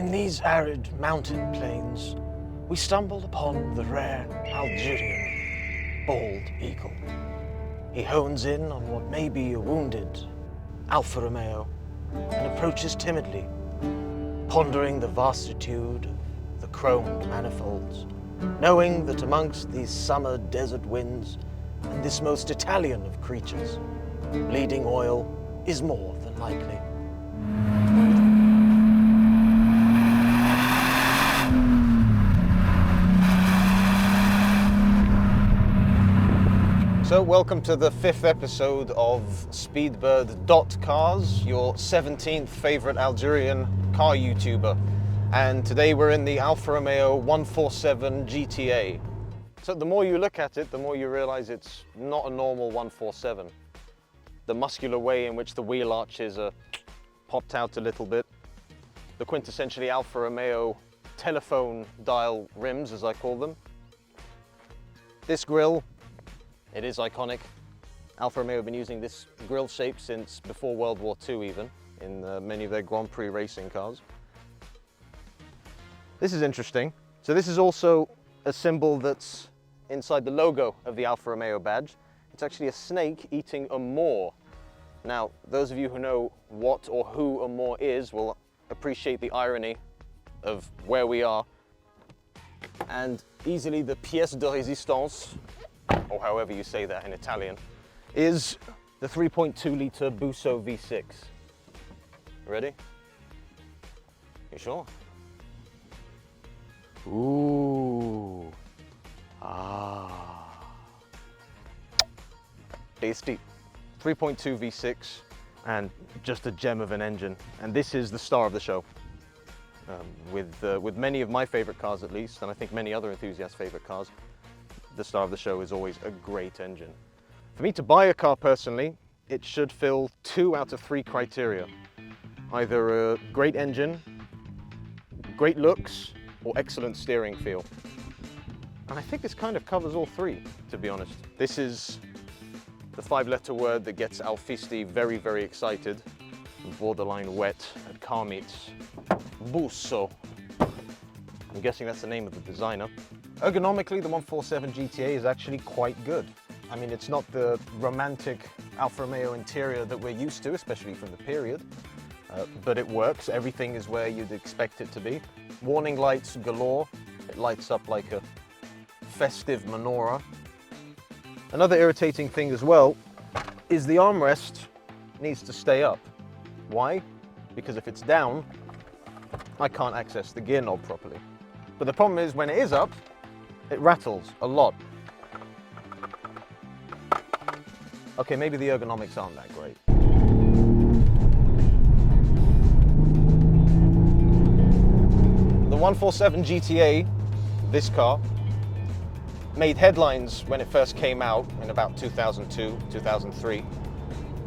In these arid mountain plains, we stumbled upon the rare Algerian bald eagle. He hones in on what may be a wounded Alfa Romeo and approaches timidly, pondering the vastitude of the chromed manifolds, knowing that amongst these summer desert winds and this most Italian of creatures, bleeding oil is more than likely. So welcome to the 5th episode of Speedbird.Cars, your 17th favorite Algerian car YouTuber. And today we're in the Alfa Romeo 147 GTA. So the more you look at it, the more you realize it's not a normal 147. The muscular way in which the wheel arches are popped out a little bit. The quintessentially Alfa Romeo telephone dial rims, as I call them. This grille, it is iconic. Alfa Romeo have been using this grille shape since before World War II even, in many of their Grand Prix racing cars. This is interesting. So this is also a symbol that's inside the logo of the Alfa Romeo badge. It's actually a snake eating a moor. Now, those of you who know what or who a moor is will appreciate the irony of where we are. And easily the pièce de résistance, or however you say that in Italian, is the 3.2 litre Busso V6. Ready? You sure? Ooh. Ah. Tasty. 3.2 V6 and just a gem of an engine. And this is the star of the show. With many of my favorite cars at least, and I think many other enthusiasts' favorite cars, the star of the show is always a great engine. For me to buy a car personally, it should fill 2 out of 3 criteria. Either a great engine, great looks, or excellent steering feel. And I think this kind of covers all 3, to be honest. This is the 5-letter word that gets Alfisti very, very excited, borderline wet at car meets. Busso. I'm guessing that's the name of the designer. Ergonomically, the 147 GTA is actually quite good. I mean, it's not the romantic Alfa Romeo interior that we're used to, especially from the period, but it works. Everything is where you'd expect it to be. Warning lights galore. It lights up like a festive menorah. Another irritating thing as well is the armrest needs to stay up. Why? Because if it's down, I can't access the gear knob properly. But the problem is when it is up, it rattles a lot. Okay, maybe the ergonomics aren't that great. The 147 GTA, this car, made headlines when it first came out in about 2002, 2003,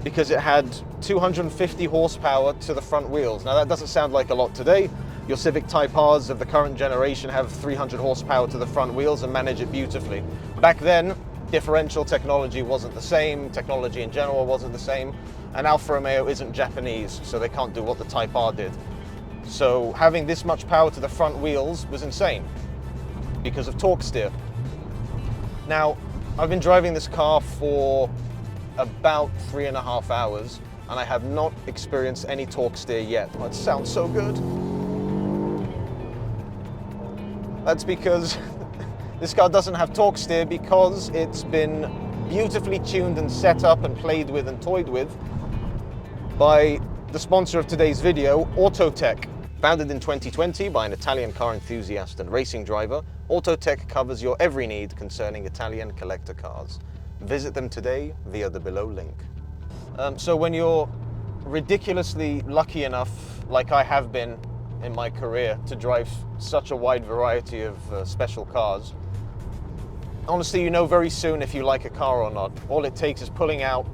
because it had 250 horsepower to the front wheels. Now that doesn't sound like a lot today. Your Civic Type Rs of the current generation have 300 horsepower to the front wheels and manage it beautifully. Back then, differential technology wasn't the same, technology in general wasn't the same, and Alfa Romeo isn't Japanese, so they can't do what the Type R did. So having this much power to the front wheels was insane because of torque steer. Now, I've been driving this car for about 3.5 hours, and I have not experienced any torque steer yet. Oh, it sounds so good. That's because this car doesn't have torque steer because it's been beautifully tuned and set up and played with and toyed with by the sponsor of today's video, Autotech. Founded in 2020 by an Italian car enthusiast and racing driver, Autotech covers your every need concerning Italian collector cars. Visit them today via the below link. So when you're ridiculously lucky enough, like I have been in my career, to drive such a wide variety of special cars, honestly, you know very soon if you like a car or not. All it takes is pulling out,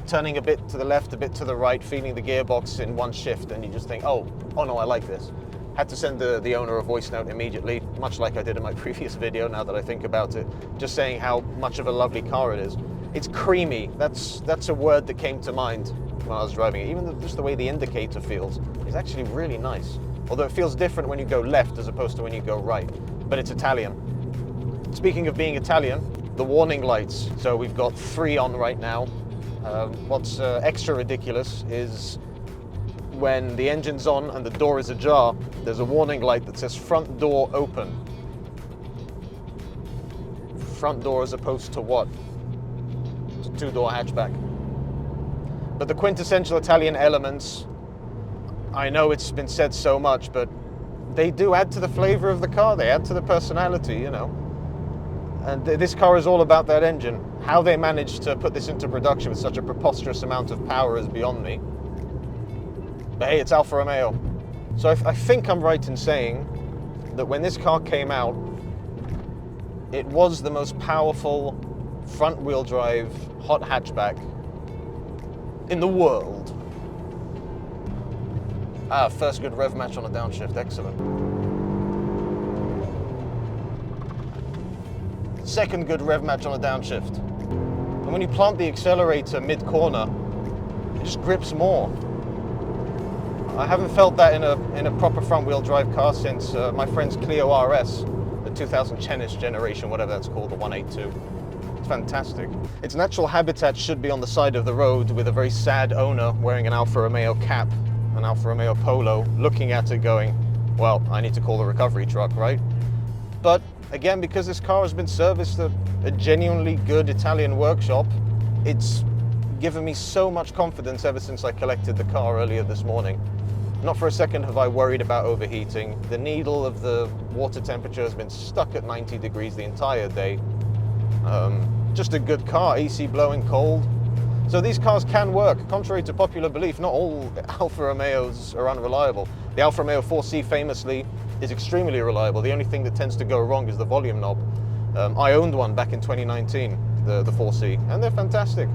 turning a bit to the left, a bit to the right, feeling the gearbox in one shift, and you just think, oh no, I like this. Had to send the owner a voice note immediately, much like I did in my previous video, now that I think about it, just saying how much of a lovely car it is. It's creamy. That's a word that came to mind when I was driving it. Even just the way the indicator feels is actually really nice. although it feels different when you go left as opposed to when you go right, but it's Italian. Speaking of being Italian, the warning lights. So we've got 3 on right now. What's extra ridiculous is when the engine's on and the door is ajar, there's a warning light that says front door open. Front door as opposed to what? It's a 2-door hatchback. But the quintessential Italian elements, I know it's been said so much, but they do add to the flavor of the car. They add to the personality, you know. And this car is all about that engine. How they managed to put this into production with such a preposterous amount of power is beyond me. But hey, it's Alfa Romeo. So I think I'm right in saying that when this car came out, it was the most powerful front-wheel drive hot hatchback in the world. Ah, first good rev match on a downshift, excellent. Second good rev match on a downshift. And when you plant the accelerator mid-corner, it just grips more. I haven't felt that in a proper front-wheel drive car since my friend's Clio RS, the 2010-ish generation, whatever that's called, the 182. It's fantastic. Its natural habitat should be on the side of the road with a very sad owner wearing an Alfa Romeo cap, an Alfa Romeo Polo, looking at it going, well, I need to call the recovery truck, right? But again, because this car has been serviced at a genuinely good Italian workshop, it's given me so much confidence ever since I collected the car earlier this morning. Not for a second have I worried about overheating. The needle of the water temperature has been stuck at 90 degrees the entire day. Just a good car, AC blowing cold. So these cars can work. Contrary to popular belief, not all Alfa Romeos are unreliable. The Alfa Romeo 4C famously is extremely reliable. The only thing that tends to go wrong is the volume knob. I owned one back in 2019, the 4C, and they're fantastic.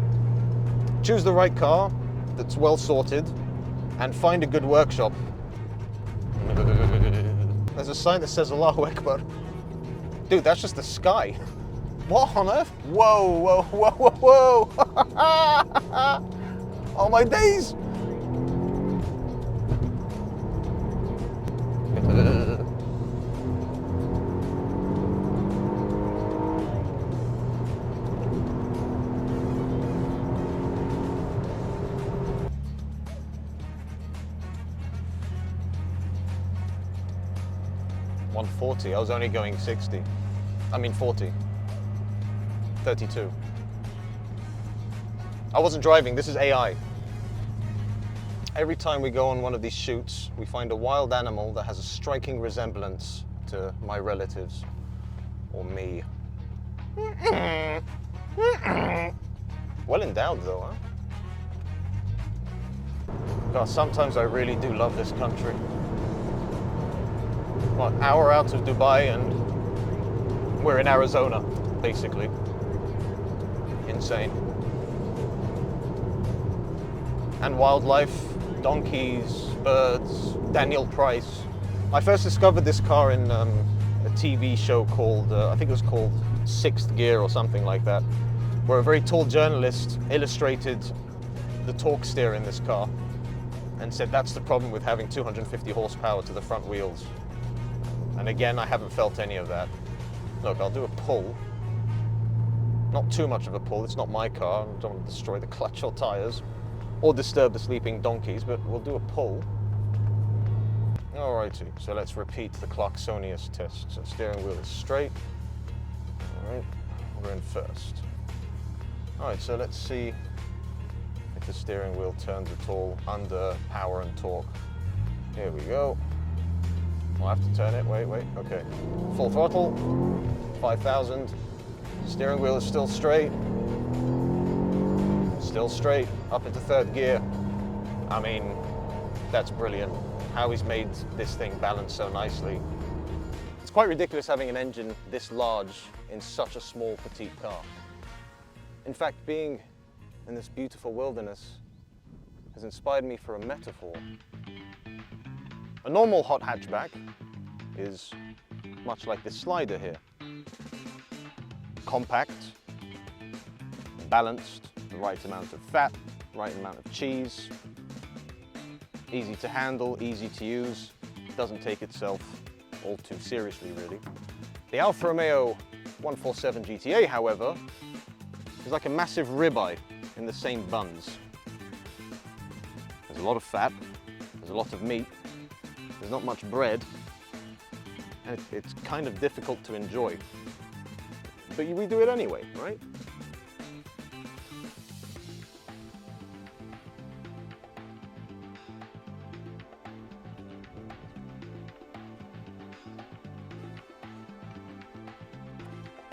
Choose the right car that's well sorted and find a good workshop. There's a sign that says Allahu Akbar. Dude, that's just the sky. What on earth? Whoa, whoa, whoa, whoa, whoa! Oh my days! I was only going 60. I mean 40. 32. I wasn't driving, this is AI. Every time we go on one of these shoots, we find a wild animal that has a striking resemblance to my relatives, or me. Well endowed though, huh? God, sometimes I really do love this country. What, an hour out of Dubai and we're in Arizona, basically. Insane. And wildlife, donkeys, birds, Daniel Price. I first discovered this car in a TV show called, I think it was called Sixth Gear or something like that, where a very tall journalist illustrated the torque steer in this car and said that's the problem with having 250 horsepower to the front wheels. And again, I haven't felt any of that. Look, I'll do a pull. Not too much of a pull, it's not my car. I don't want to destroy the clutch or tires or disturb the sleeping donkeys, but we'll do a pull. Alrighty, so let's repeat the Clarksonius test. So steering wheel is straight. Alright, we're in first. Alright, so let's see if the steering wheel turns at all under power and torque. Here we go. I'll have to turn it, wait, okay. Full throttle, 5,000. Steering wheel is still straight, up into third gear. I mean, that's brilliant. How he's made this thing balance so nicely. It's quite ridiculous having an engine this large in such a small, petite car. In fact, being in this beautiful wilderness has inspired me for a metaphor. A normal hot hatchback is much like this slider here. Compact, balanced, the right amount of fat, right amount of cheese, easy to handle, easy to use. doesn't take itself all too seriously, really. The Alfa Romeo 147 GTA, however, is like a massive ribeye in the same buns. There's a lot of fat, there's a lot of meat, there's not much bread, and it's kind of difficult to enjoy. But we do it anyway, right?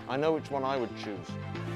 I know which one I would choose.